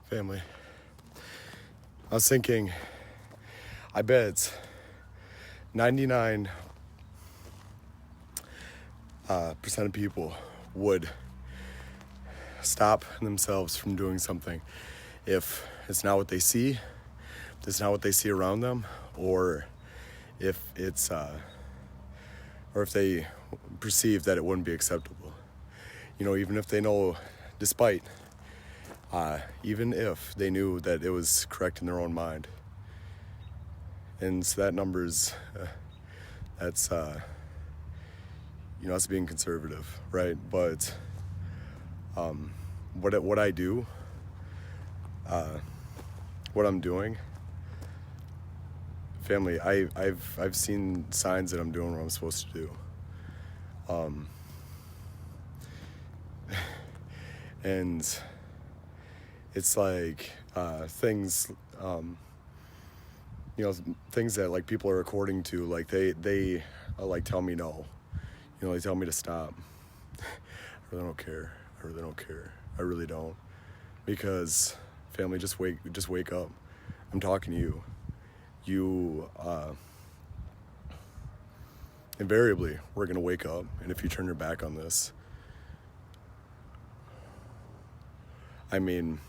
Family. I was thinking, I bet 99% of people would stop themselves from doing something if it's not what they see, if it's not what they see around them, or if it's or if they perceive that it wouldn't be acceptable. Even if they know, even if they knew that it was correct in their own mind. And so that number's, that's being conservative, right? But what I do, what I'm doing, family, I've seen signs that I'm doing what I'm supposed to do. And it's like things, things that like people are according to, like they like tell me no, they tell me to stop. I really don't care. I really don't, because family, just wake up. I'm talking to you. You invariably, we're gonna wake up, and if you turn your back on this, I mean,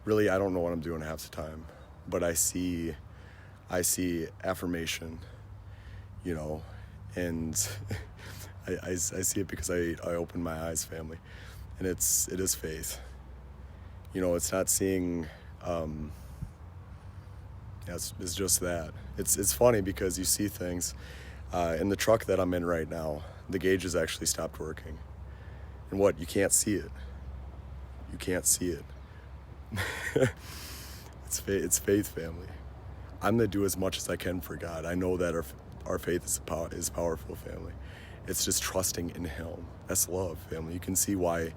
really, I don't know what I'm doing half the time, but I see affirmation, and I see it because I open my eyes, family, and it is faith. It's not seeing, it's just that. It's funny because you see things, in the truck that I'm in right now, the gauge has actually stopped working, and you can't see it. You can't see it. It's faith, family. I'm gonna do as much as I can for God. I know that our faith is powerful, family. It's just trusting in Him. That's love, family. You can see why.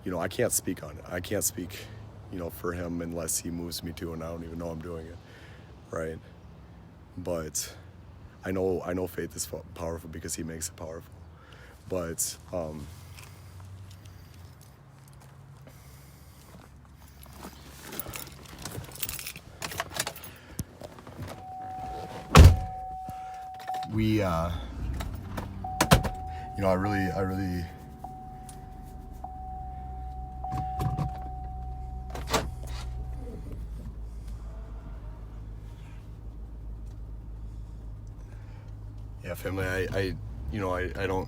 I can't speak on it. I can't speak, for Him unless He moves me to, and I don't even know I'm doing it, right? But I know faith is powerful because He makes it powerful. But we, I really, yeah, family, I don't,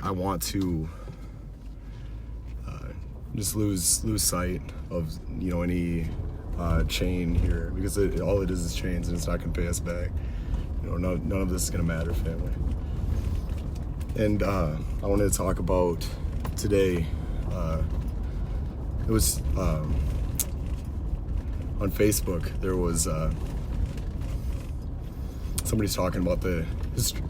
I want to just lose sight of any chain here, because all it is chains, and it's not gonna pay us back. None of this is gonna matter, family. And I wanted to talk about today. It was on Facebook. There was somebody's talking about the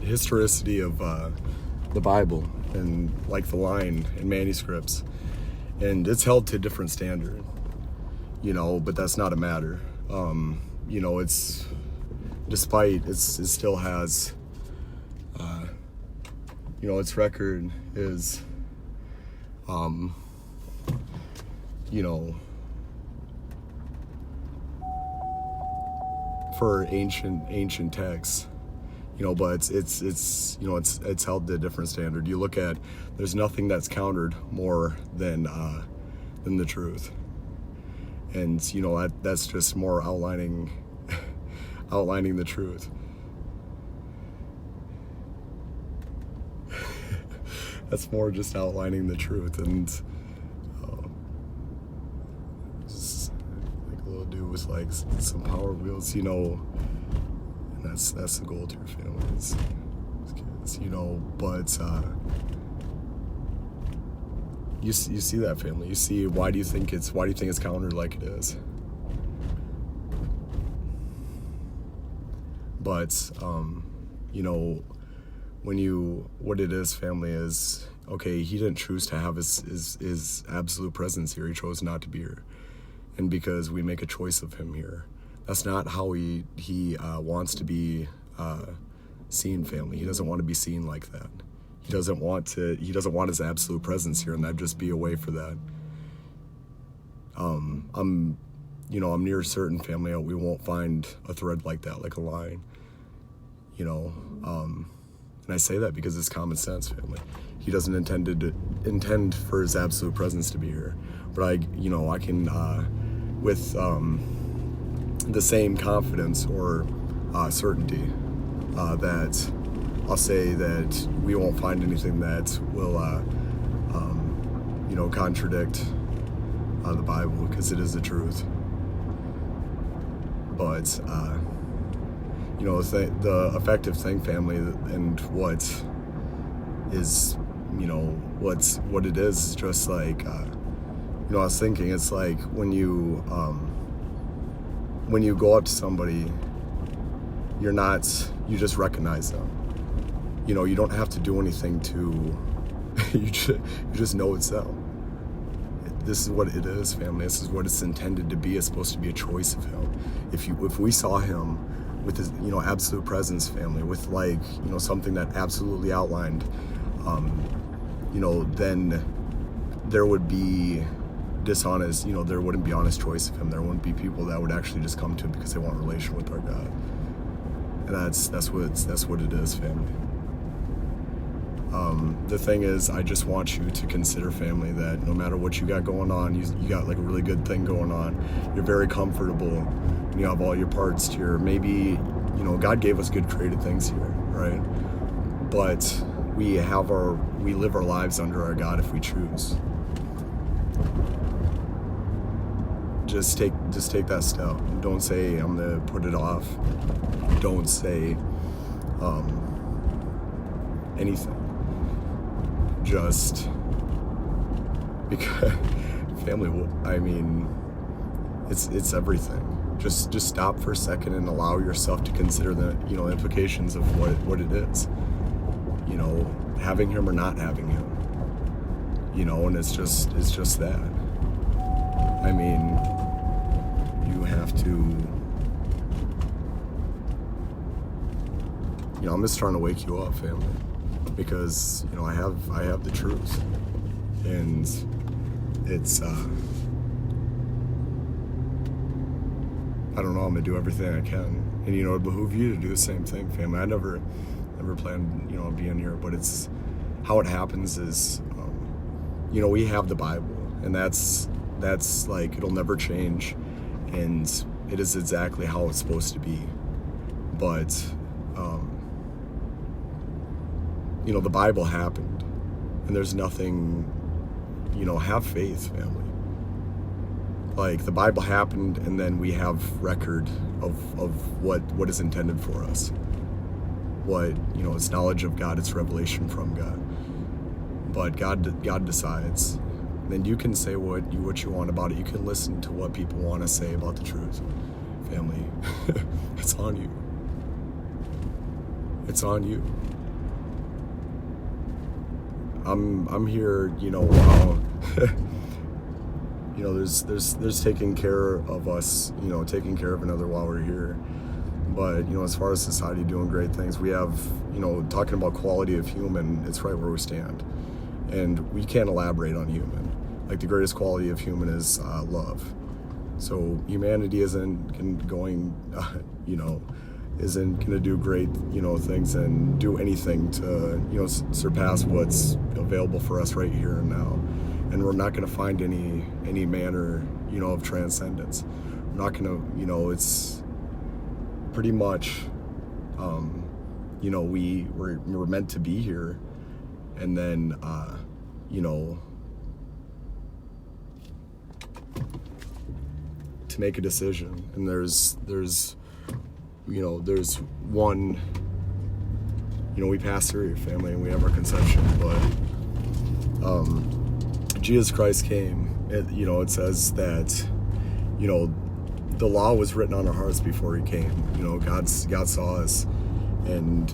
historicity of the Bible, and like the line in manuscripts, and it's held to a different standard, but that's not a matter. It's despite it still has, its record is, for ancient texts, but it's held to a different standard. You look at, there's nothing that's countered more than the truth, and that's just more outlining the truth. That's more just outlining the truth, and just like a little dude with like some power wheels, and that's the goal to your family. It's kids, but you see that, family. You see, why do you think it's countered like it is? But what it is, family, is, okay, He didn't choose to have his absolute presence here. He chose not to be here, and because we make a choice of Him here, that's not how he wants to be seen, family. He doesn't want to be seen like that. He doesn't want his absolute presence here, and that'd just be a way for that. I'm near certain family we won't find a thread like that, like a line. And I say that because it's common sense, family. He doesn't intend for his absolute presence to be here, but I can with the same confidence or certainty that I'll say that we won't find anything that will contradict the Bible, because it is the truth. But the effective thing, family, and what is what it is just like I was thinking, it's like when you go up to somebody, you just recognize them. You don't have to do anything to you just know it's them. This is what it is, family. This is what it's intended to be. It's supposed to be a choice of him. If we saw him with his absolute presence, family, with something that absolutely outlined, then there would be dishonest, there wouldn't be honest choice of him. There wouldn't be people that would actually just come to him because they want a relation with our God. And that's what it is, family. The thing is, I just want you to consider, family, that no matter what you got going on, you got like a really good thing going on. You're very comfortable, and you have all your parts here. Maybe, God gave us good created things here, right? But we live our lives under our God if we choose. Just take that step. Don't say, I'm gonna put it off. Don't say anything. Just because, family, it's everything. Just stop for a second and allow yourself to consider the implications of what it is. Having him or not having him. And it's just that. You have to. I'm just trying to wake you up, family. Because I have the truth, and it's I don't know, I'm gonna do everything I can, and it behoove you to do the same thing, family. I never planned on being here, but it's how it happens is we have the Bible, and that's like, it'll never change, and it is exactly how it's supposed to be. But the Bible happened, and there's nothing, have faith, family. Like, the Bible happened, and then we have record of what is intended for us. What, it's knowledge of God, it's revelation from God. But God decides. And you can say what you want about it. You can listen to what people want to say about the truth, family. It's on you. It's on you. I'm here, while there's taking care of us, taking care of another while we're here. But as far as society doing great things, we have, talking about quality of human, it's right where we stand. And we can't elaborate on human. Like, the greatest quality of human is love. So humanity isn't going to do great, things and do anything to, surpass what's available for us right here and now. And we're not going to find any manner, of transcendence. We're not going to, it's pretty much, we're meant to be here, and then, to make a decision. And there's one, we pass through your family and we have our conception, but Jesus Christ came. It says that, the law was written on our hearts before he came. God saw us, and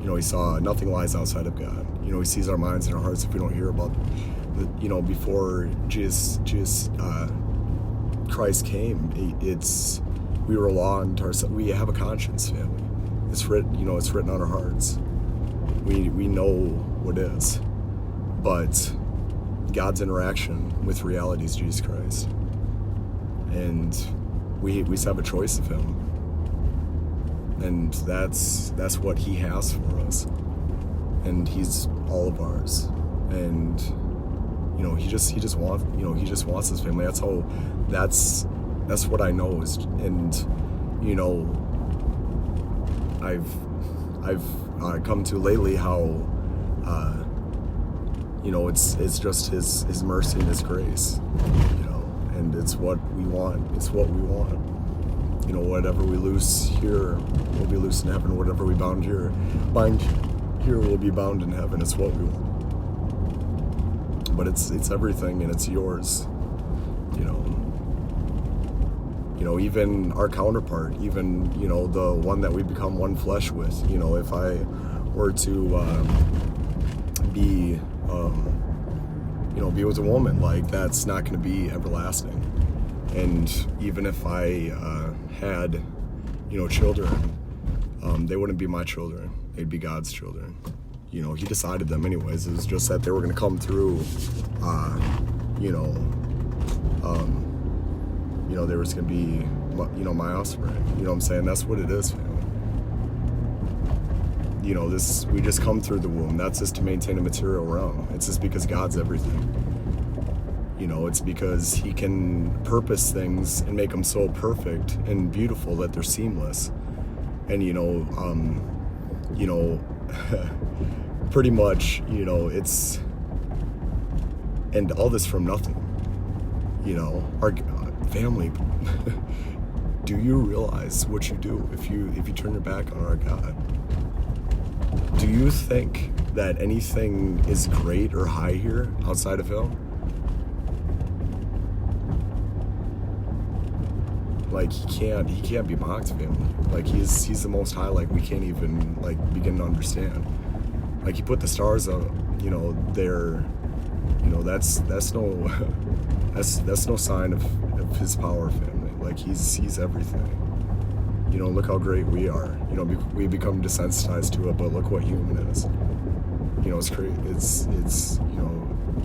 he saw nothing lies outside of God. He sees our minds and our hearts if we don't hear about before Jesus Christ came. We were law unto ourselves. We have a conscience, family. It's written on our hearts. We know what is. But God's interaction with reality is Jesus Christ. And we have a choice of him. And that's what he has for us. And he's all of ours. And he just wants his family. That's what I know is. And I've come to lately how it's just his mercy and his grace, and it's what we want. It's what we want. Whatever we loose here will be loose in heaven. Whatever we bind here will be bound in heaven. It's what we want. But it's everything, and it's yours. Even our counterpart, even the one that we become one flesh with. If I were to be with a woman, like, that's not going to be everlasting. And even if I had children, they wouldn't be my children. They'd be God's children. He decided them anyways. It was just that they were going to come through there was going to be my offspring. You know what I'm saying? That's what it is, family. We just come through the womb. That's just to maintain a material realm. It's just because God's everything. It's because he can purpose things and make them so perfect and beautiful that they're seamless. And pretty much, it's, and all this from nothing. Our family, do you realize what you do if you turn your back on our God? Do you think that anything is great or high here outside of him? Like, he can't be mocked, family. Like, he's the Most High. Like, we can't even begin to understand. Like, he put the stars up, there. That's no sign of his power, family. Like, he's everything. Look how great we are. We become desensitized to it, but look what human is. It's great. It's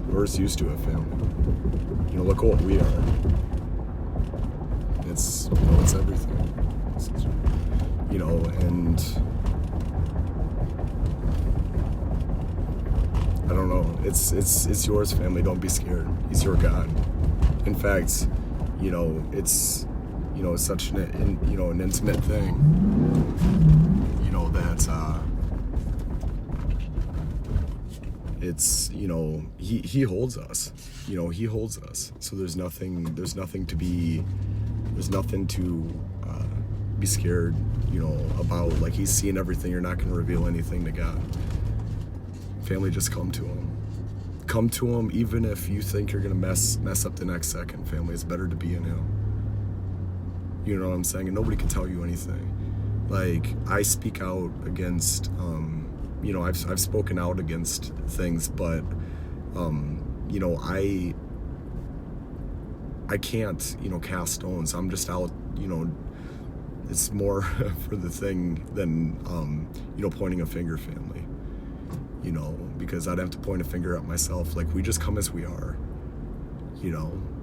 we're just used to it, family. Look what we are. It's everything. And I don't know. It's yours, family. Don't be scared. He's your God. In fact, it's such an intimate thing. That it's he holds us. He holds us. So there's nothing to be scared. About. Like, he's seeing everything. You're not going to reveal anything to God. Family, just come to him. Come to him, even if you think you're gonna mess up the next second. Family, it's better to be in him. You know what I'm saying? And nobody can tell you anything. Like, I speak out against, I've spoken out against things, but, I can't, cast stones. I'm just out, it's more for the thing than, pointing a finger, family. Because I'd have to point a finger at myself. Like, we just come as we are,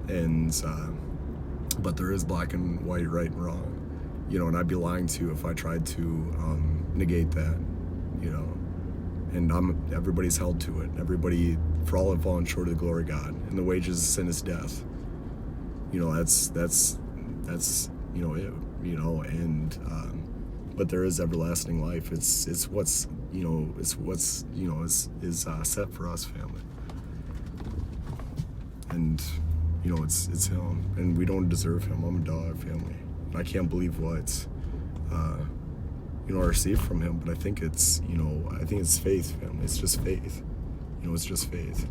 and, but there is black and white, right and wrong, and I'd be lying to you if I tried to negate that, and everybody's held to it. Everybody, for all have fallen short of the glory of God, and the wages of sin is death. That's it, and, but there is everlasting life. It's what's set for us, family. And it's him, and we don't deserve him. I'm a dog, family. I can't believe what I received from him, but I think it's faith, family. It's just faith. It's just faith.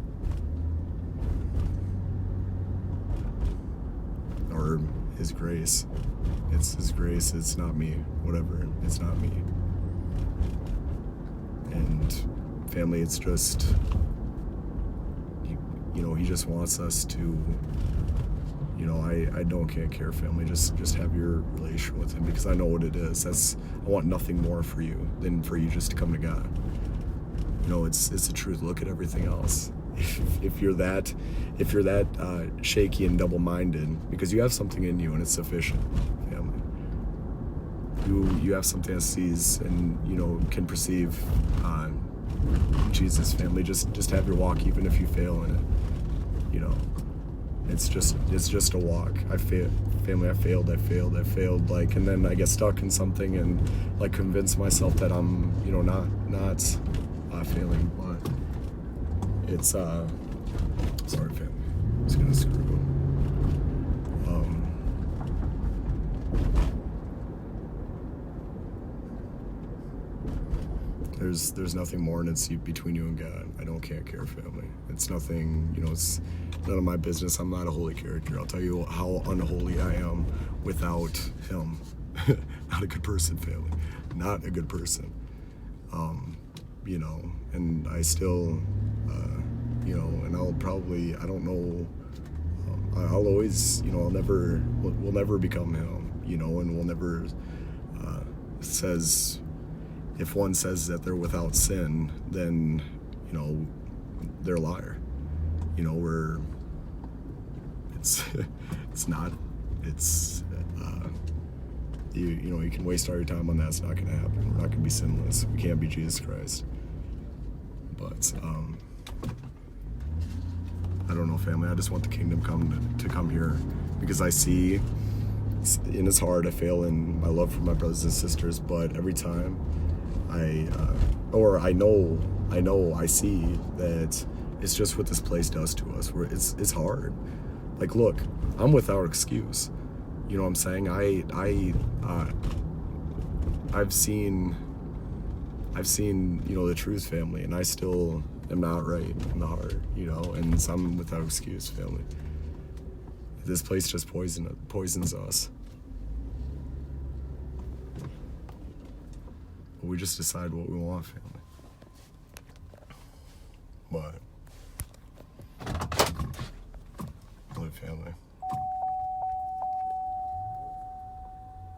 Or his grace. It's his grace. It's not me. Whatever. It's not me. And family, it's just, he just wants us to, I can't care, family. Just have your relation with him, because I know what it is. I want nothing more for you than for you just to come to God. it's the truth. Look at everything else. If you're that shaky and double-minded, because you have something in you and it's sufficient, family. You have something that sees and can perceive Jesus, family. Just have your walk, even if you fail in it. It's just a walk. I failed, like, and then I get stuck in something and like convince myself that I'm not failing, but it's sorry, family. I'm just gonna screw. There's nothing more and it's between you and God. Can't care, family. It's nothing, it's none of my business. I'm not a holy character. I'll tell you how unholy I am without him. Not a good person, family. Not a good person. And I still, and I'll probably, I don't know, I'll always, we'll never become him, and we'll never, if one says that they're without sin, then, they're a liar. You can waste all your time on that. It's not going to happen. We're not going to be sinless. We can't be Jesus Christ. But, I don't know, family. I just want the kingdom to come here, because I see, and it's hard, I fail in my love for my brothers and sisters, but every time I see that it's just what this place does to us. Where it's hard. Like, look, I'm without excuse. You know what I'm saying? I've seen the truth, family, and I still am not right in the heart. And so I'm without excuse, family. This place just poisons us. We just decide what we want, family.